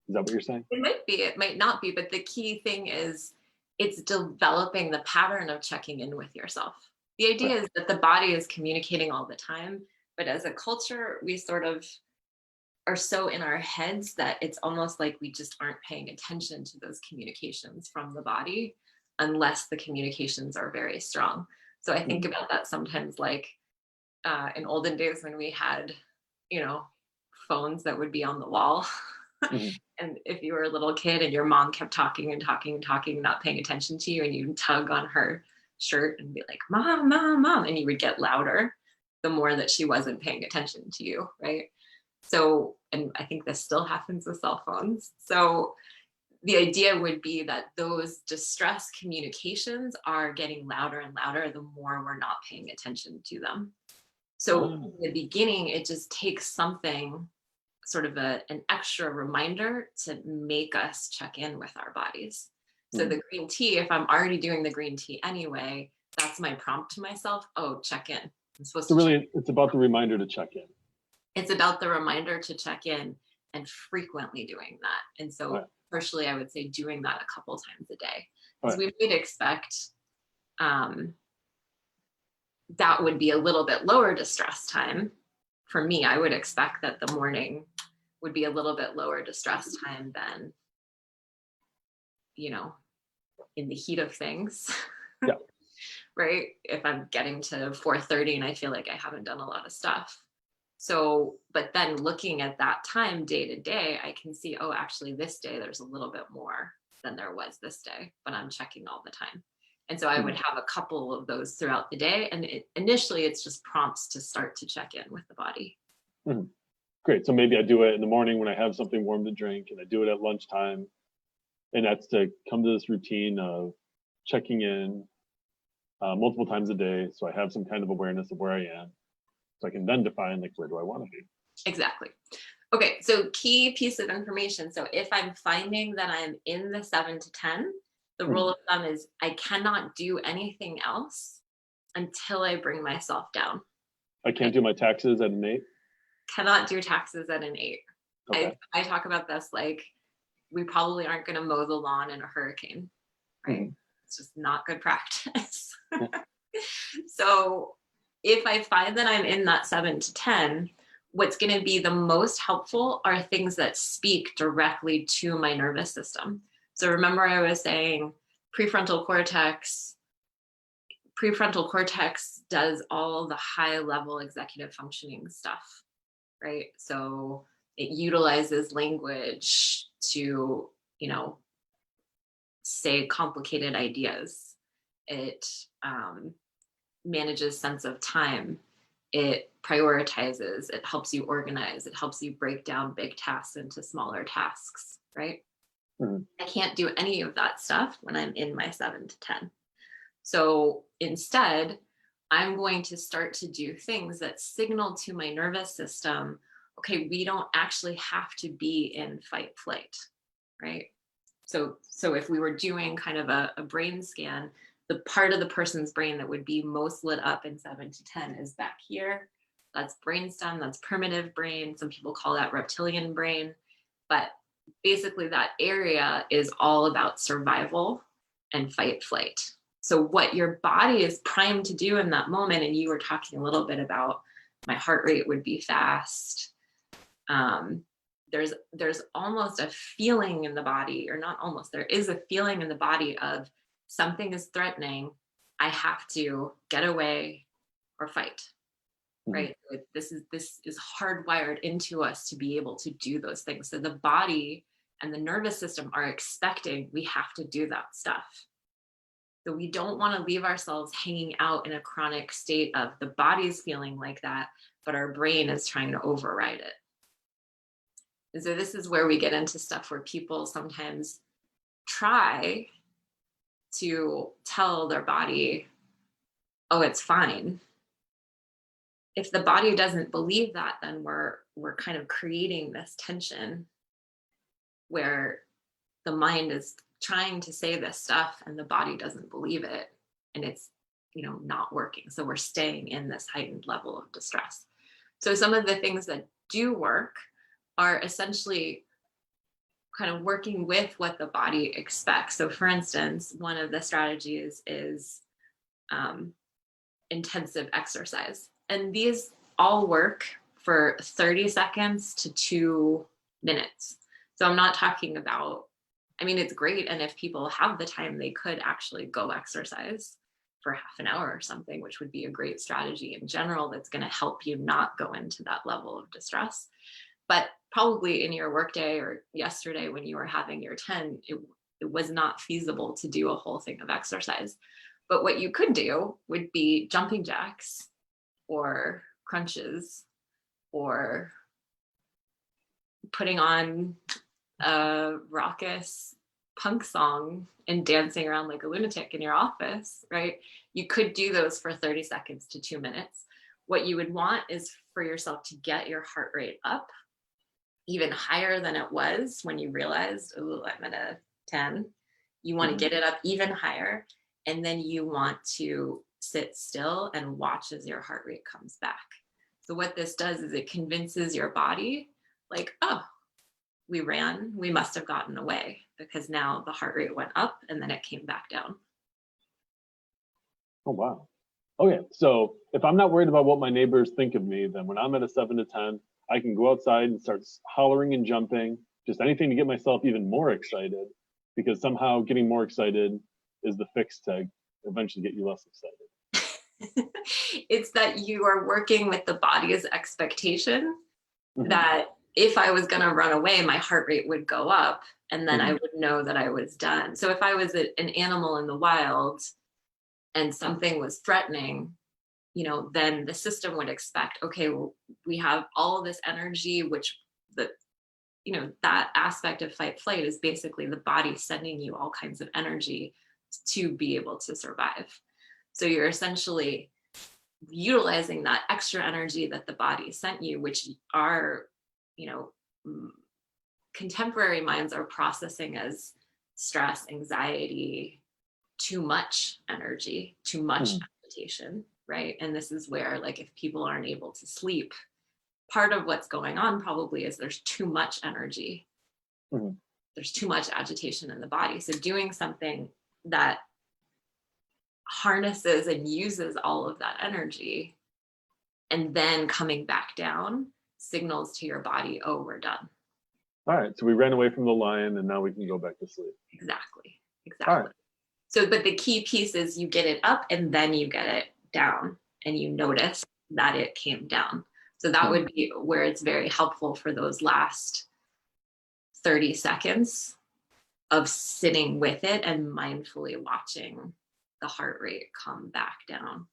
[SPEAKER 1] Is that what you're saying?
[SPEAKER 2] It might be, it might not be, but the key thing is it's developing the pattern of checking in with yourself. The idea is that the body is communicating all the time, but as a culture, we sort of are so in our heads that it's almost like we just aren't paying attention to those communications from the body unless the communications are very strong. So I think about that sometimes, like in olden days when we had, phones that would be on the wall.
[SPEAKER 1] Mhm.
[SPEAKER 2] And if you were a little kid and your mom kept talking and talking and talking, not paying attention to you, and you tug on her shirt and be like, Mom, Mom, Mom, and you would get louder the more that she wasn't paying attention to you, right? So, and I think this still happens with cell phones. So the idea would be that those distress communications are getting louder and louder the more we're not paying attention to them. So in the beginning, it just takes something, sort of an extra reminder to make us check in with our bodies. So the green tea, if I'm already doing the green tea anyway, that's my prompt to myself. Oh, check in. I'm supposed
[SPEAKER 1] So
[SPEAKER 2] to check.
[SPEAKER 1] really, it's about the reminder to check in.
[SPEAKER 2] It's about the reminder to check in and frequently doing that. And so
[SPEAKER 1] Right.
[SPEAKER 2] personally, I would say doing that a couple times a day. Because
[SPEAKER 1] Right.
[SPEAKER 2] we would expect that would be a little bit lower distress time. For me, I would expect that the morning would be a little bit lower distress time than, in the heat of things.
[SPEAKER 1] Yeah.
[SPEAKER 2] Right? If I'm getting to 4:30 and I feel like I haven't done a lot of stuff. So, but then looking at that time day to day, I can see, oh, actually this day there's a little bit more than there was this day, but I'm checking all the time. And so I would have a couple of those throughout the day. And initially it's just prompts to start to check in with the body.
[SPEAKER 1] Great. So maybe I do it in the morning when I have something warm to drink, and I do it at lunchtime. And that's to come to this routine of checking in multiple times a day. So I have some kind of awareness of where I am. So I can then define, like, where do I want to be?
[SPEAKER 2] Exactly. Okay, so key piece of information. So if I'm finding that I'm in the 7 to 10, the rule of thumb is I cannot do anything else until I bring myself down.
[SPEAKER 1] I can't do my taxes at an 8.
[SPEAKER 2] Cannot do taxes at an 8.
[SPEAKER 1] Okay.
[SPEAKER 2] I talk about this like we probably aren't going to mow the lawn in a hurricane, right? It's just not good practice. So if I find that I'm in that 7 to 10, what's going to be the most helpful are things that speak directly to my nervous system. So remember I was saying prefrontal cortex does all the high level executive functioning stuff, right? So it utilizes language to, say complicated ideas. It manages sense of time. It prioritizes, it helps you organize, it helps you break down big tasks into smaller tasks, right?
[SPEAKER 1] Mhm.
[SPEAKER 2] I can't do any of that stuff when I'm in my 7 to 10. So instead, I'm going to start to do things that signal to my nervous system, okay, we don't actually have to be in fight flight, right? So if we were doing kind of a brain scan, the part of the person's brain that would be most lit up in 7 to 10 is back here. That's brainstem, that's primitive brain. Some people call that reptilian brain. But basically that area is all about survival and fight flight. So what your body is primed to do in that moment, and you were talking a little bit about my heart rate would be fast. There's almost a feeling in the body, or not almost, there is a feeling in the body of something is threatening. I have to get away or fight, right? This is hardwired into us to be able to do those things. So the body and the nervous system are expecting we have to do that stuff. So we don't want to leave ourselves hanging out in a chronic state of the body's feeling like that, but our brain is trying to override it. And so this is where we get into stuff where people sometimes try to tell their body, oh, it's fine. If the body doesn't believe that, then we're kind of creating this tension where the mind is trying to say this stuff and the body doesn't believe it, and it's not working. So we're staying in this heightened level of distress. So some of the things that do work are essentially kind of working with what the body expects. So for instance, one of the strategies is intensive exercise. And these all work for 30 seconds to 2 minutes. So I'm not talking about, it's great. And if people have the time, they could actually go exercise for half an hour or something, which would be a great strategy in general that's going to help you not go into that level of distress. But probably in your workday or yesterday when you were having your 10, it was not feasible to do a whole thing of exercise. But what you could do would be jumping jacks or crunches or putting on a raucous punk song and dancing around like a lunatic in your office, right? You could do those for 30 seconds to 2 minutes. What you would want is for yourself to get your heart rate up even higher than it was when you realized, oh, I'm at a 10. You want to get it up even higher. And then you want to sit still and watch as your heart rate comes back. So what this does is it convinces your body like, oh, we ran, we must have gotten away, because now the heart rate went up and then it came back down.
[SPEAKER 1] Oh, wow. Okay, so if I'm not worried about what my neighbors think of me, then when I'm at a 7 to 10, I can go outside and start hollering and jumping, just anything to get myself even more excited, because somehow getting more excited is the fix to eventually get you less excited.
[SPEAKER 2] It's that you are working with the body's expectation that if I was going to run away, my heart rate would go up and then I would know that I was done. So if I was an animal in the wild and something was threatening, then the system would expect, okay, well, we have all this energy, which that aspect of fight flight is basically the body sending you all kinds of energy to be able to survive. So you're essentially utilizing that extra energy that the body sent you, which are, contemporary minds are processing as stress, anxiety, too much energy, too much agitation, right? And this is where, like, if people aren't able to sleep, part of what's going on probably is there's too much energy. There's too much agitation in the body. So doing something that harnesses and uses all of that energy and then coming back down signals to your body, oh, we're done.
[SPEAKER 1] All right. So we ran away from the lion and now we can go back to sleep.
[SPEAKER 2] Exactly.
[SPEAKER 1] All
[SPEAKER 2] Exactly.
[SPEAKER 1] right.
[SPEAKER 2] So, but the key piece is you get it up and then you get it down and you notice that it came down. So that would be where it's very helpful for those last 30 seconds of sitting with it and mindfully watching the heart rate come back down.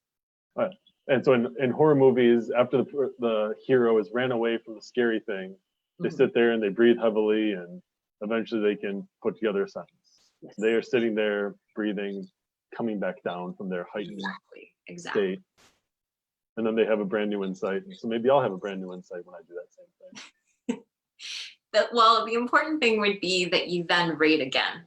[SPEAKER 1] All right. And so in horror movies, after the hero has ran away from the scary thing, they sit there and they breathe heavily and eventually they can put together a sentence.
[SPEAKER 2] Yes.
[SPEAKER 1] They are sitting there, breathing, coming back down from their heightened
[SPEAKER 2] Exactly.
[SPEAKER 1] state. And then they have a brand new insight. So maybe I'll have a brand new insight when I do that same thing.
[SPEAKER 2] Well, the important thing would be that you then rate again.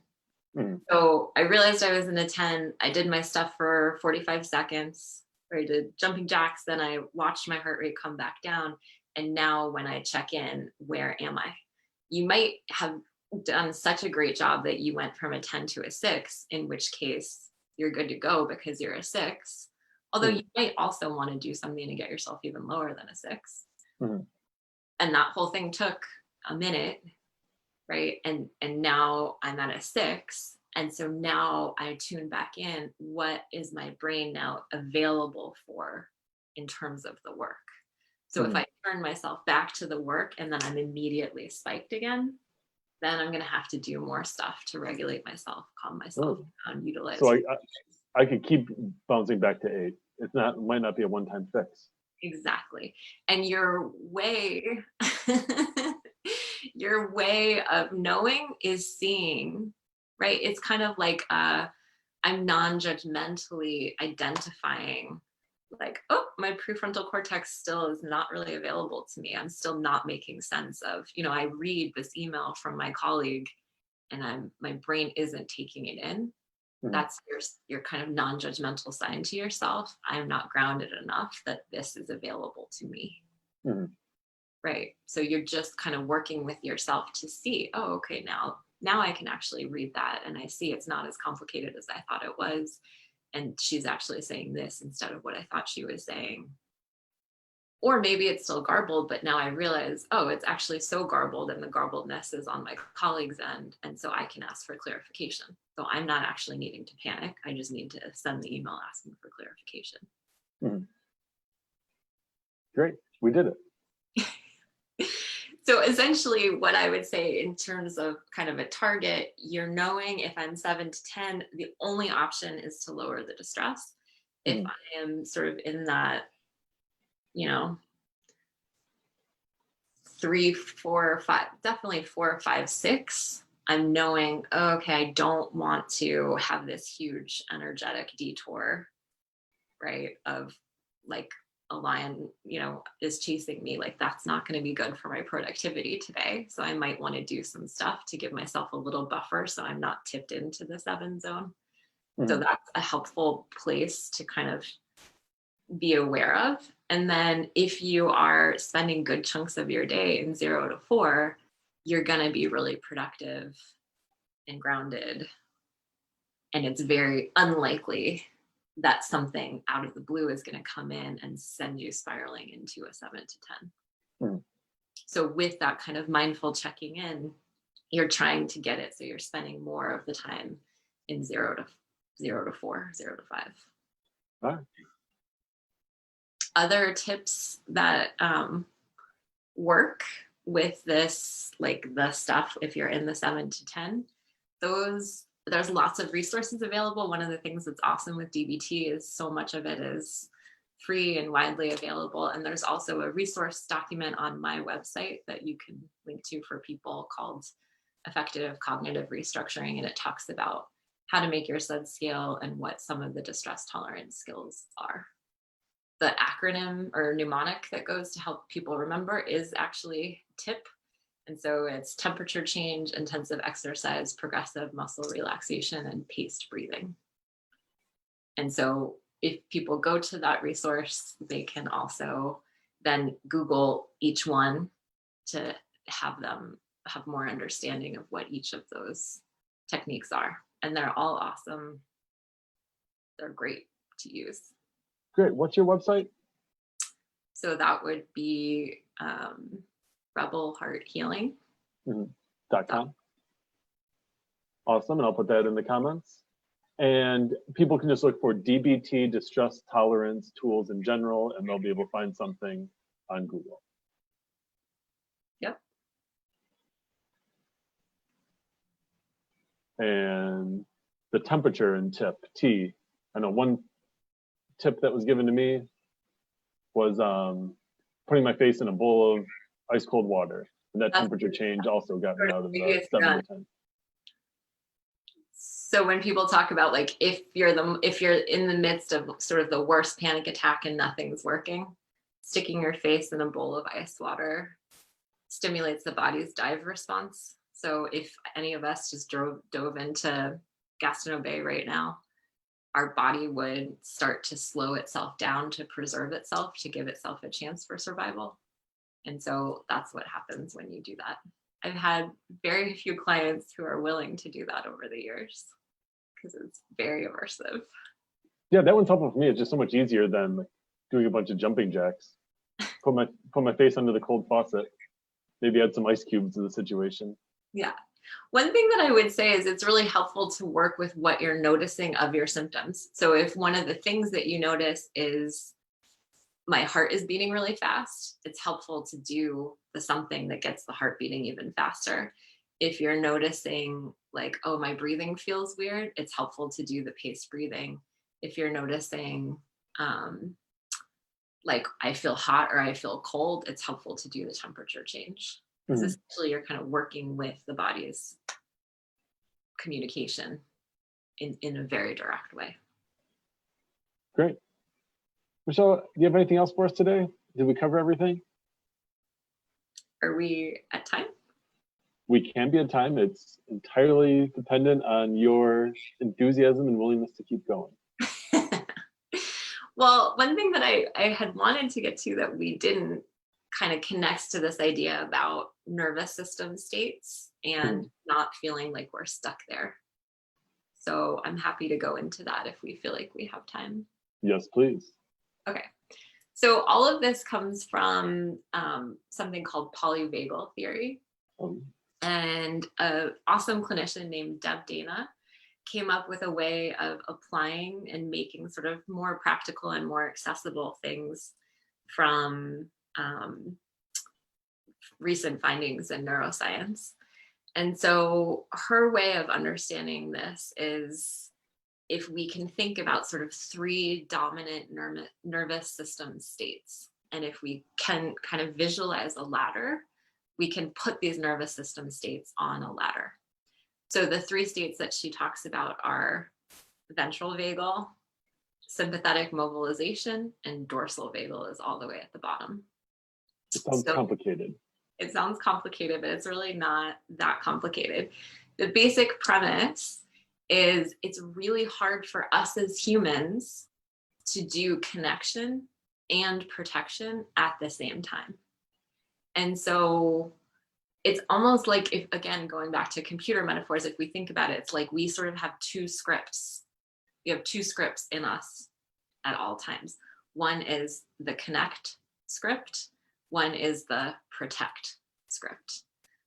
[SPEAKER 2] So I realized I was in a 10. I did my stuff for 45 seconds. I did jumping jacks. Then I watched my heart rate come back down. And now when I check in, where am I? You might have done such a great job that you went from a 10 to a 6, in which case you're good to go because you're a 6. Although you might also want to do something to get yourself even lower than a 6. And that whole thing took a minute, right? And now I'm at a 6. And so now I tune back in. What is my brain now available for in terms of the work? So if I turn myself back to the work and then I'm immediately spiked again, then I'm going to have to do more stuff to regulate myself, calm myself down, utilize.
[SPEAKER 1] So I could keep bouncing back to 8. It might not be a one-time fix.
[SPEAKER 2] Exactly. And your way your way of knowing is seeing, right? It's kind of like I'm non-judgmentally identifying, like, oh, my prefrontal cortex still is not really available to me. I'm still not making sense of, I read this email from my colleague and my brain isn't taking it in. That's your kind of non-judgmental sign to yourself. I'm not grounded enough that this is available to me. Right. So you're just kind of working with yourself to see, oh, okay, now I can actually read that. And I see it's not as complicated as I thought it was. And she's actually saying this instead of what I thought she was saying. Or maybe it's still garbled, but now I realize, oh, it's actually so garbled and the garbledness is on my colleague's end. And so I can ask for clarification. So I'm not actually needing to panic. I just need to send the email asking for clarification.
[SPEAKER 1] Great. We did it.
[SPEAKER 2] So essentially what I would say in terms of kind of a target, you're knowing if I'm 7 to 10, the only option is to lower the distress. If I am sort of in that, 3, 4, 5, definitely 4, 5, 6, I'm knowing, okay, I don't want to have this huge energetic detour, right? Of like a lion, is chasing me. Like that's not going to be good for my productivity today. So I might want to do some stuff to give myself a little buffer so I'm not tipped into the 7 zone. So that's a helpful place to kind of be aware of. And then if you are spending good chunks of your day in 0 to 4, you're going to be really productive and grounded. And it's very unlikely that something out of the blue is going to come in and send you spiraling into a 7 to 10. So with that kind of mindful checking in, you're trying to get it. So you're spending more of the time in 0 to 4, 0 to 5.
[SPEAKER 1] All right.
[SPEAKER 2] Other tips that work with this, like the stuff, if you're in the 7 to 10, there's lots of resources available. One of the things that's awesome with DBT is so much of it is free and widely available. And there's also a resource document on my website that you can link to for people called Effective Cognitive Restructuring. And it talks about how to make your SUD scale and what some of the distress tolerance skills are. The acronym or mnemonic that goes to help people remember is actually TIP. And so it's temperature change, intensive exercise, progressive muscle relaxation, and paced breathing. And so if people go to that resource, they can also then Google each one to have them have more understanding of what each of those techniques are. And they're all awesome. They're great to use.
[SPEAKER 1] Great. What's your website?
[SPEAKER 2] So that would be Rebel Heart Healing.
[SPEAKER 1] .com. Awesome, and I'll put that in the comments. And people can just look for DBT, distress tolerance tools in general, and they'll be able to find something on Google.
[SPEAKER 2] Yep.
[SPEAKER 1] And the temperature and tip, T. I know one tip that was given to me was putting my face in a bowl of ice cold water. And that temperature change also got me out of the 7 to 10.
[SPEAKER 2] So when people talk about like if you're in the midst of sort of the worst panic attack and nothing's working, sticking your face in a bowl of ice water stimulates the body's dive response. So if any of us just dove into Gastineau Bay right now, our body would start to slow itself down to preserve itself, to give itself a chance for survival. And so that's what happens when you do that. I've had very few clients who are willing to do that over the years because it's very immersive.
[SPEAKER 1] Yeah, that one's helpful for me. It's just so much easier than like doing a bunch of jumping jacks. Put my face under the cold faucet. Maybe add some ice cubes to the situation.
[SPEAKER 2] Yeah. One thing that I would say is it's really helpful to work with what you're noticing of your symptoms. So if one of the things that you notice is my heart is beating really fast, it's helpful to do the something that gets the heart beating even faster. If you're noticing like, oh, my breathing feels weird, it's helpful to do the paced breathing. If you're noticing like I feel hot or I feel cold, it's helpful to do the temperature change. Because essentially you're kind of working with the body's communication in a very direct way.
[SPEAKER 1] Great. Michelle, do you have anything else for us today? Did we cover everything?
[SPEAKER 2] Are we at time?
[SPEAKER 1] We can be at time. It's entirely dependent on your enthusiasm and willingness to keep going.
[SPEAKER 2] Well, one thing that I had wanted to get to that we didn't kind of connects to this idea about nervous system states and not feeling like we're stuck there. So I'm happy to go into that if we feel like we have time.
[SPEAKER 1] Yes, please.
[SPEAKER 2] Okay. So all of this comes from something called polyvagal theory. And an awesome clinician named Deb Dana came up with a way of applying and making sort of more practical and more accessible things from recent findings in neuroscience. And so her way of understanding this is if we can think about sort of 3 dominant nervous system states, and if we can kind of visualize a ladder, we can put these nervous system states on a ladder. So the 3 states that she talks about are ventral vagal, sympathetic mobilization, and dorsal vagal is all the way at the bottom.
[SPEAKER 1] It sounds complicated.
[SPEAKER 2] It sounds complicated, but it's really not that complicated. The basic premise is it's really hard for us as humans to do connection and protection at the same time. And so it's almost like if, again, going back to computer metaphors, if we think about it, it's like we sort of have 2 scripts. We have 2 scripts in us at all times. One is the connect script. One is the protect script.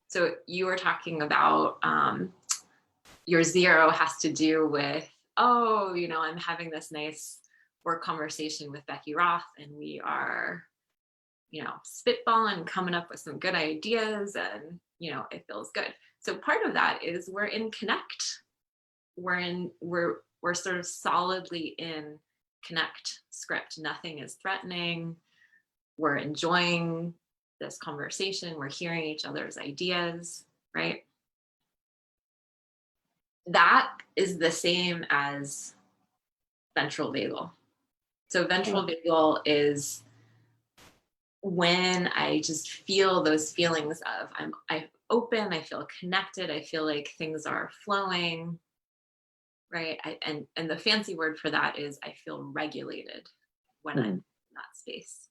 [SPEAKER 2] So you were talking about your 0 has to do with, oh, you know, I'm having this nice work conversation with Becky Roth and we are, you know, spitballing, coming up with some good ideas and, you know, it feels good. So part of that is we're in connect. We're sort of solidly in connect script. Nothing is threatening. We're enjoying this conversation. We're hearing each other's ideas, right? That is the same as ventral vagal. So ventral vagal is when I just feel those feelings of I'm open, I feel connected, I feel like things are flowing, right? And the fancy word for that is I feel regulated when I'm in that space.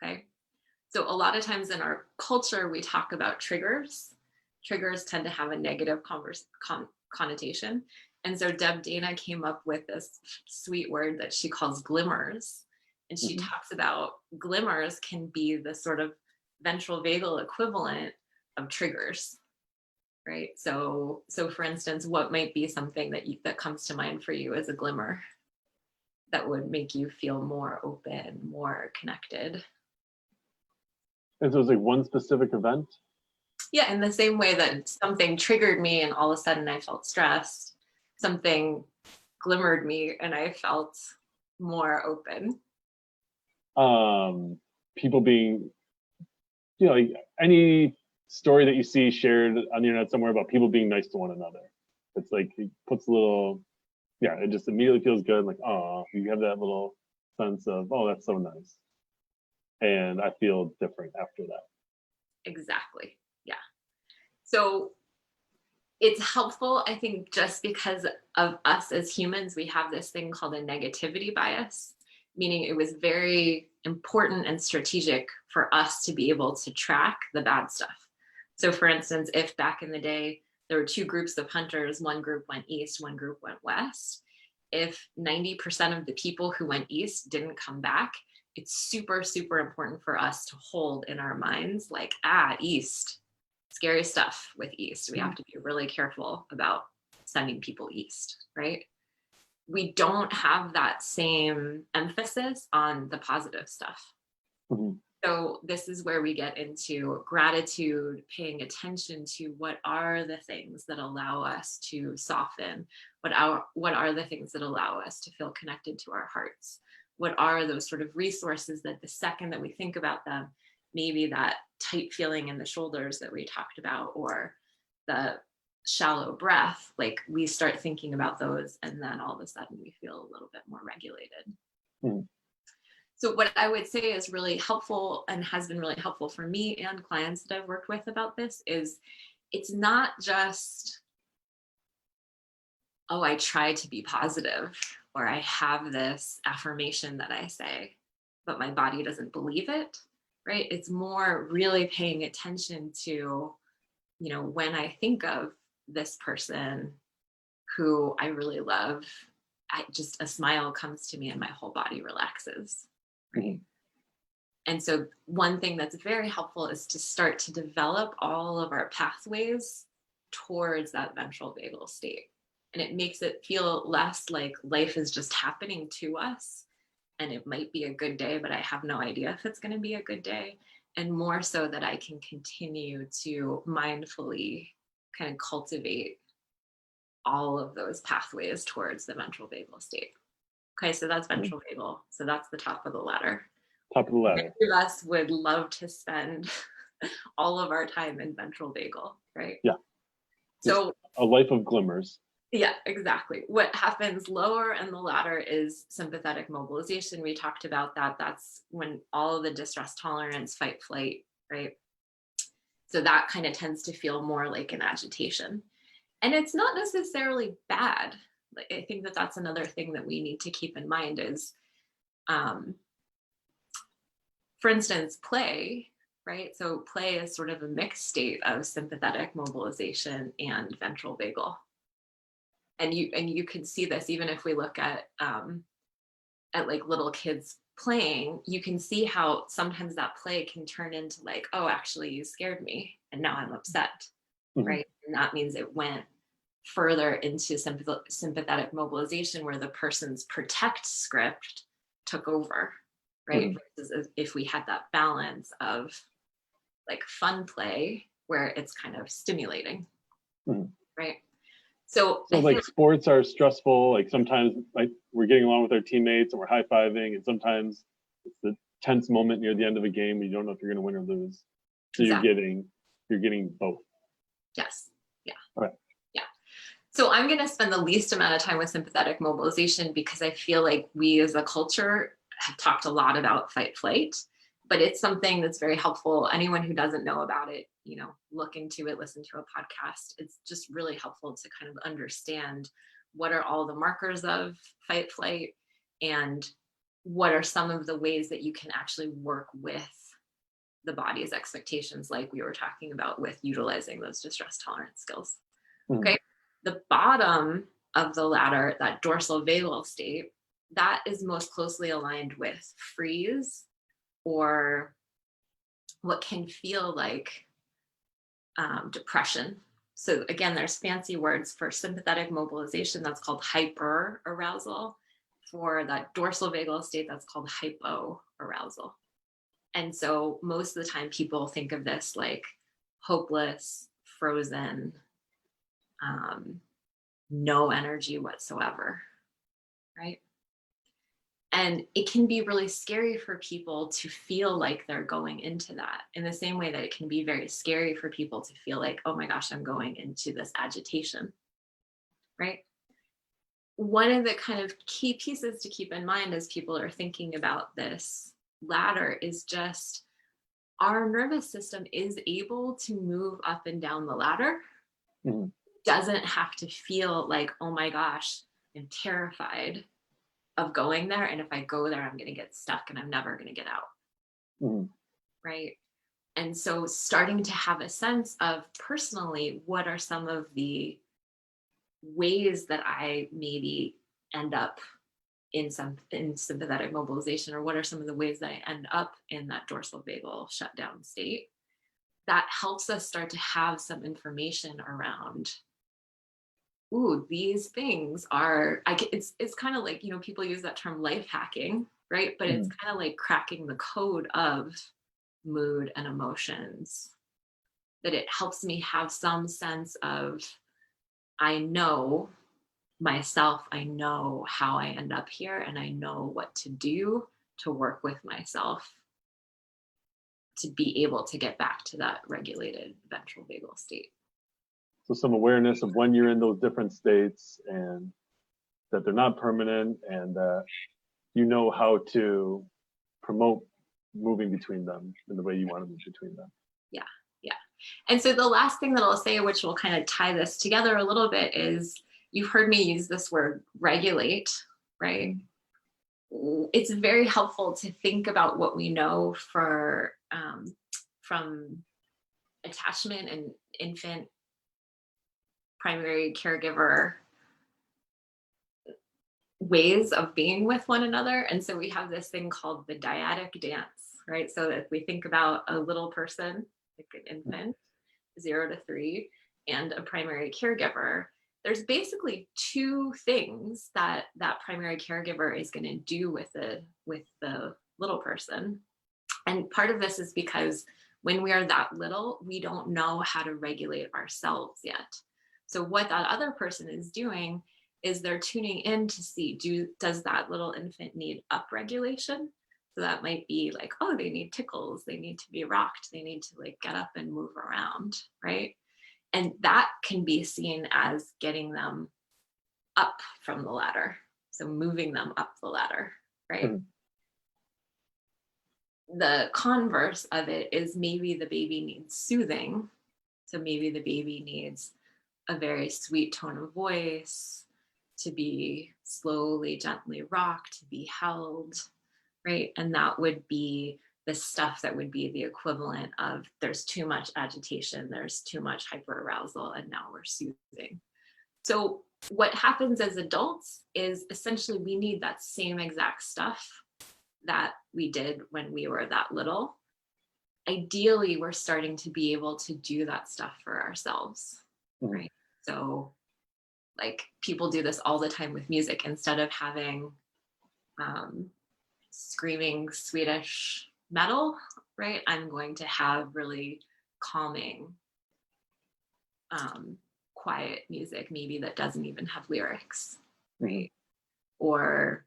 [SPEAKER 2] Okay. So a lot of times in our culture, we talk about triggers. Triggers tend to have a negative connotation. And so Deb Dana came up with this sweet word that she calls glimmers. And she talks about glimmers can be the sort of ventral vagal equivalent of triggers. right? So for instance, what might be something that comes to mind for you as a glimmer that would make you feel more open, more connected?
[SPEAKER 1] And so it's like one specific event.
[SPEAKER 2] Yeah, in the same way that something triggered me and all of a sudden I felt stressed, something glimmered me and I felt more open.
[SPEAKER 1] People being, like any story that you see shared on the internet somewhere about people being nice to one another. It's like it puts a little, yeah, it just immediately feels good. Like, oh, you have that little sense of, oh, that's so nice. And I feel different after that.
[SPEAKER 2] Exactly. Yeah. So it's helpful, I think, just because of us as humans, we have this thing called a negativity bias, meaning it was very important and strategic for us to be able to track the bad stuff. So, for instance, if back in the day there were two groups of hunters, one group went east, one group went west, if 90% of the people who went east didn't come back, it's super, super important for us to hold in our minds, like, east, scary stuff with east. We have to be really careful about sending people east, right? We don't have that same emphasis on the positive stuff.
[SPEAKER 1] Mhm.
[SPEAKER 2] So this is where we get into gratitude, paying attention to what are the things that allow us to soften, what are the things that allow us to feel connected to our hearts, what are those sort of resources that the second that we think about them, maybe that tight feeling in the shoulders that we talked about, or the shallow breath, like we start thinking about those and then all of a sudden we feel a little bit more regulated.
[SPEAKER 1] Mhm.
[SPEAKER 2] So what I would say is really helpful and has been really helpful for me and clients that I've worked with about this is it's not just, oh, I try to be positive or I have this affirmation that I say, but my body doesn't believe it, right? It's more really paying attention to, when I think of this person who I really love, a smile comes to me and my whole body relaxes, right?
[SPEAKER 1] Mhm.
[SPEAKER 2] And so one thing that's very helpful is to start to develop all of our pathways towards that ventral vagal state. And it makes it feel less like life is just happening to us. And it might be a good day, but I have no idea if it's going to be a good day. And more so that I can continue to mindfully kind of cultivate all of those pathways towards the ventral vagal state. Okay, so that's ventral vagal. So that's the top of the ladder.
[SPEAKER 1] Top of the ladder.
[SPEAKER 2] Many of us would love to spend all of our time in ventral vagal, right?
[SPEAKER 1] Yeah. Just
[SPEAKER 2] So
[SPEAKER 1] a life of glimmers.
[SPEAKER 2] yeah, exactly. What happens lower in the ladder is sympathetic mobilization. We talked about that. That's when all of the distress tolerance, fight, flight, right? So that kind of tends to feel more like an agitation. And it's not necessarily bad. Like, I think that that's another thing that we need to keep in mind is, for instance, play, right? So play is sort of a mixed state of sympathetic mobilization and ventral vagal. And you can see this even if we look at like little kids playing, you can see how sometimes that play can turn into like, oh, actually you scared me and now I'm upset,
[SPEAKER 1] Mhm.
[SPEAKER 2] right? And that means it went further into sympathetic mobilization where the person's protect script took over, right?
[SPEAKER 1] Mhm.
[SPEAKER 2] Versus if we had that balance of like fun play where it's kind of stimulating,
[SPEAKER 1] Mhm.
[SPEAKER 2] right? So
[SPEAKER 1] So
[SPEAKER 2] I
[SPEAKER 1] like
[SPEAKER 2] think,
[SPEAKER 1] sports are stressful. Like sometimes like we're getting along with our teammates and we're high fiving, and sometimes it's the tense moment near the end of a game where you don't know if you're going to win or lose. So
[SPEAKER 2] exactly,
[SPEAKER 1] you're getting both.
[SPEAKER 2] yes, yeah,
[SPEAKER 1] Okay.
[SPEAKER 2] yeah. So I'm going to spend the least amount of time with sympathetic mobilization because I feel like we as a culture have talked a lot about fight flight, but it's something that's very helpful. Anyone who doesn't know about it, look into it, listen to a podcast. It's just really helpful to kind of understand what are all the markers of fight flight and what are some of the ways that you can actually work with the body's expectations, like we were talking about with utilizing those distress tolerance skills.
[SPEAKER 1] Mhm.
[SPEAKER 2] Okay. The bottom of the ladder, that dorsal vagal state, that is most closely aligned with freeze or what can feel like depression. So again, there's fancy words for sympathetic mobilization that's called hyperarousal. For that dorsal vagal state, that's called hypoarousal. And so most of the time people think of this like hopeless, frozen, no energy whatsoever, right? And it can be really scary for people to feel like they're going into that, in the same way that it can be very scary for people to feel like, oh my gosh, I'm going into this agitation, right? One of the kind of key pieces to keep in mind as people are thinking about this ladder is just our nervous system is able to move up and down the ladder.
[SPEAKER 1] Mhm.
[SPEAKER 2] Doesn't have to feel like, oh my gosh, I'm terrified of going there. And if I go there, I'm going to get stuck and I'm never going to get out.
[SPEAKER 1] Mhm.
[SPEAKER 2] Right. And so starting to have a sense of personally, what are some of the ways that I maybe end up in sympathetic mobilization, or what are some of the ways that I end up in that dorsal vagal shutdown state? That helps us start to have some information around, ooh, these things are, it's kind of like, people use that term life hacking, right? But it's
[SPEAKER 1] Mhm.
[SPEAKER 2] kind of like cracking the code of mood and emotions, that it helps me have some sense of, I know myself, I know how I end up here, and I know what to do to work with myself to be able to get back to that regulated ventral vagal state.
[SPEAKER 1] So some awareness of when you're in those different states and that they're not permanent, and that you know how to promote moving between them in the way you want to move between them.
[SPEAKER 2] Yeah, yeah. And so the last thing that I'll say, which will kind of tie this together a little bit, is you've heard me use this word regulate, right? It's very helpful to think about what we know from attachment and infant primary caregiver ways of being with one another. And so we have this thing called the dyadic dance, right? So if we think about a little person, like an infant, 0 to 3, and a primary caregiver, there's basically two things that that primary caregiver is going to do with the little person. And part of this is because when we are that little, we don't know how to regulate ourselves yet. So what that other person is doing is they're tuning in to see, does that little infant need upregulation? So that might be like, oh, they need tickles, they need to be rocked, they need to like get up and move around, right? And that can be seen as getting them up from the ladder. So moving them up the ladder, right?
[SPEAKER 1] Mhm.
[SPEAKER 2] The converse of it is maybe the baby needs soothing. So maybe the baby needs a very sweet tone of voice, to be slowly, gently rocked, to be held, right? And that would be the stuff that would be the equivalent of, there's too much agitation, there's too much hyperarousal, and now we're soothing. So what happens as adults is essentially we need that same exact stuff that we did when we were that little. Ideally, we're starting to be able to do that stuff for ourselves,
[SPEAKER 1] Mhm.
[SPEAKER 2] right? So like people do this all the time with music. Instead of having screaming Swedish metal, right? I'm going to have really calming, quiet music, maybe that doesn't even have lyrics,
[SPEAKER 1] Mhm.
[SPEAKER 2] right? Or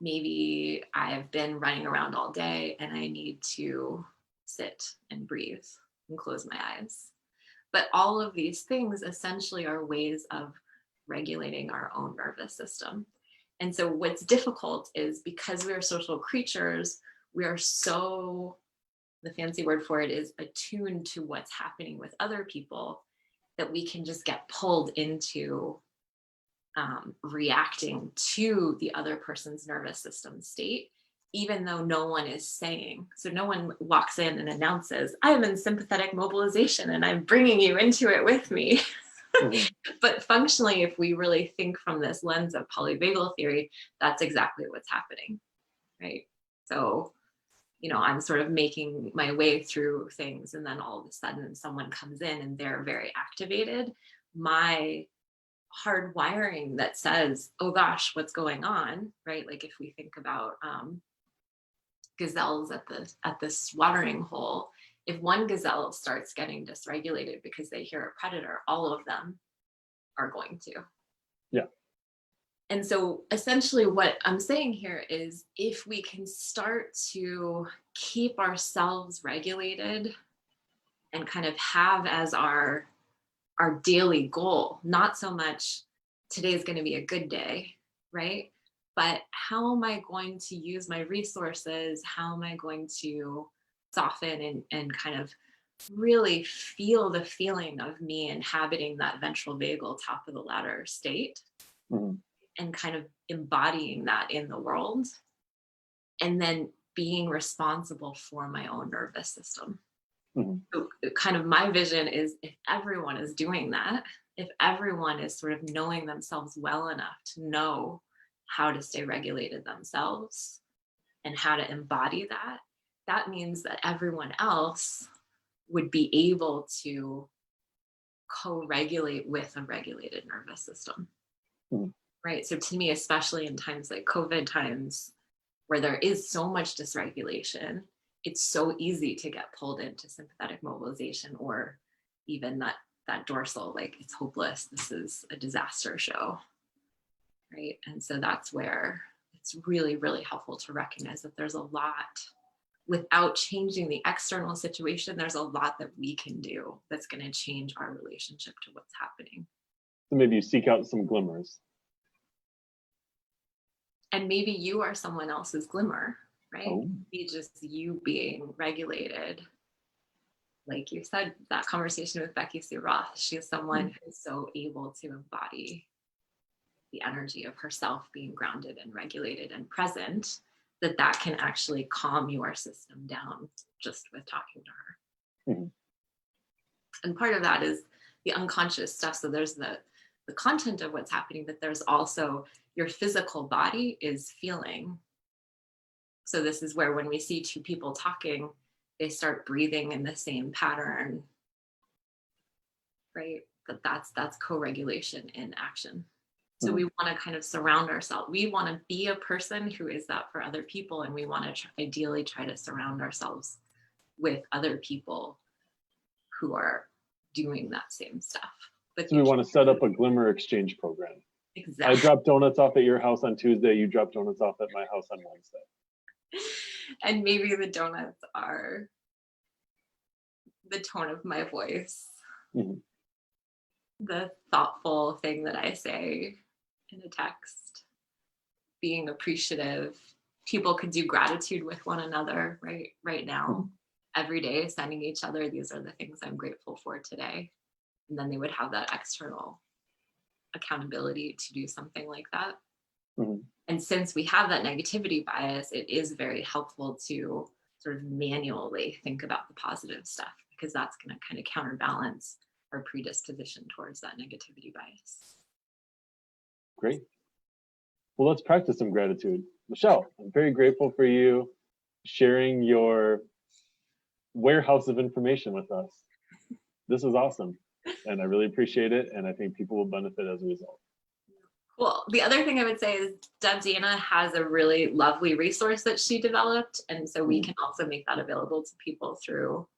[SPEAKER 2] maybe I've been running around all day and I need to sit and breathe and close my eyes. But all of these things essentially are ways of regulating our own nervous system. And so what's difficult is because we are social creatures, we are so, the fancy word for it is attuned to what's happening with other people, that we can just get pulled into reacting to the other person's nervous system state, even though no one is saying. So no one walks in and announces, I am in sympathetic mobilization and I'm bringing you into it with me.
[SPEAKER 1] Mhm.
[SPEAKER 2] But functionally, if we really think from this lens of polyvagal theory, that's exactly what's happening, right? So I'm sort of making my way through things, and then all of a sudden someone comes in and they're very activated, my hard wiring that says, oh gosh, what's going on, right? Like if we think about gazelles at this watering hole, if one gazelle starts getting dysregulated because they hear a predator, all of them are going to.
[SPEAKER 1] Yeah.
[SPEAKER 2] And so essentially what I'm saying here is, if we can start to keep ourselves regulated and kind of have as our daily goal, not so much today's going to be a good day, right? But how am I going to use my resources? How am I going to soften and kind of really feel the feeling of me inhabiting that ventral vagal top of the ladder state,
[SPEAKER 1] Mhm.
[SPEAKER 2] and kind of embodying that in the world, and then being responsible for my own nervous system.
[SPEAKER 1] Mhm.
[SPEAKER 2] So kind of my vision is, if everyone is doing that, if everyone is sort of knowing themselves well enough to know how to stay regulated themselves and how to embody that, that means that everyone else would be able to co-regulate with a regulated nervous system.
[SPEAKER 1] Mhm.
[SPEAKER 2] Right. So to me, especially in times like COVID times, where there is so much dysregulation, it's so easy to get pulled into sympathetic mobilization, or even that dorsal, like it's hopeless, this is a disaster show. Right. And so that's where it's really, really helpful to recognize that there's a lot, without changing the external situation, there's a lot that we can do that's going to change our relationship to what's happening.
[SPEAKER 1] So maybe you seek out some glimmers.
[SPEAKER 2] And maybe you are someone else's glimmer, right?
[SPEAKER 1] Oh.
[SPEAKER 2] Be just you being regulated. Like you said, that conversation with Becky Sue Roth, she is someone who's so able to embody the energy of herself being grounded and regulated and present, that can actually calm your system down just with talking to her.
[SPEAKER 1] Mhm.
[SPEAKER 2] And part of that is the unconscious stuff. So there's the content of what's happening, but there's also your physical body is feeling. So this is where, when we see two people talking, they start breathing in the same pattern, right? That's co-regulation in action. So we want to kind of surround ourselves. We want to be a person who is that for other people, and we want to ideally try to surround ourselves with other people who are doing that same stuff. But
[SPEAKER 1] So we want to set up a glimmer exchange program.
[SPEAKER 2] Exactly.
[SPEAKER 1] I drop donuts off at your house on Tuesday. You drop donuts off at my house on Wednesday.
[SPEAKER 2] And maybe the donuts are the tone of my voice,
[SPEAKER 1] Mhm.
[SPEAKER 2] the thoughtful thing that I say in a text, being appreciative. People could do gratitude with one another right now, every day, sending each other, these are the things I'm grateful for today. And then they would have that external accountability to do something like that.
[SPEAKER 1] Mhm.
[SPEAKER 2] And since we have that negativity bias, it is very helpful to sort of manually think about the positive stuff, because that's going to kind of counterbalance our predisposition towards that negativity bias.
[SPEAKER 1] Great. Well, let's practice some gratitude. Michelle, I'm very grateful for you sharing your warehouse of information with us. This is awesome, and I really appreciate it, and I think people will benefit as a result.
[SPEAKER 2] Cool. The other thing I would say is Dana has a really lovely resource that she developed, and so we can also make that available to people through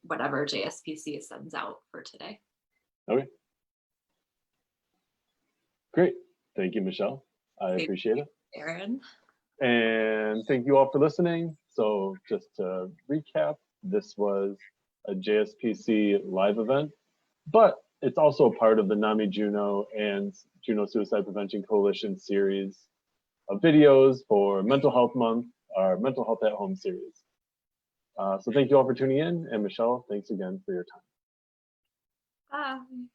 [SPEAKER 2] whatever JSPC sends out for today.
[SPEAKER 1] Okay. Great. Thank you, Michelle. I appreciate it.
[SPEAKER 2] Aaron.
[SPEAKER 1] And thank you all for listening. So just to recap, this was a JSPC live event, but it's also a part of the NAMI Juno and Juno Suicide Prevention Coalition series of videos for Mental Health Month, our Mental Health at Home series. So thank you all for tuning in, and Michelle, thanks again for your time.
[SPEAKER 2] Bye.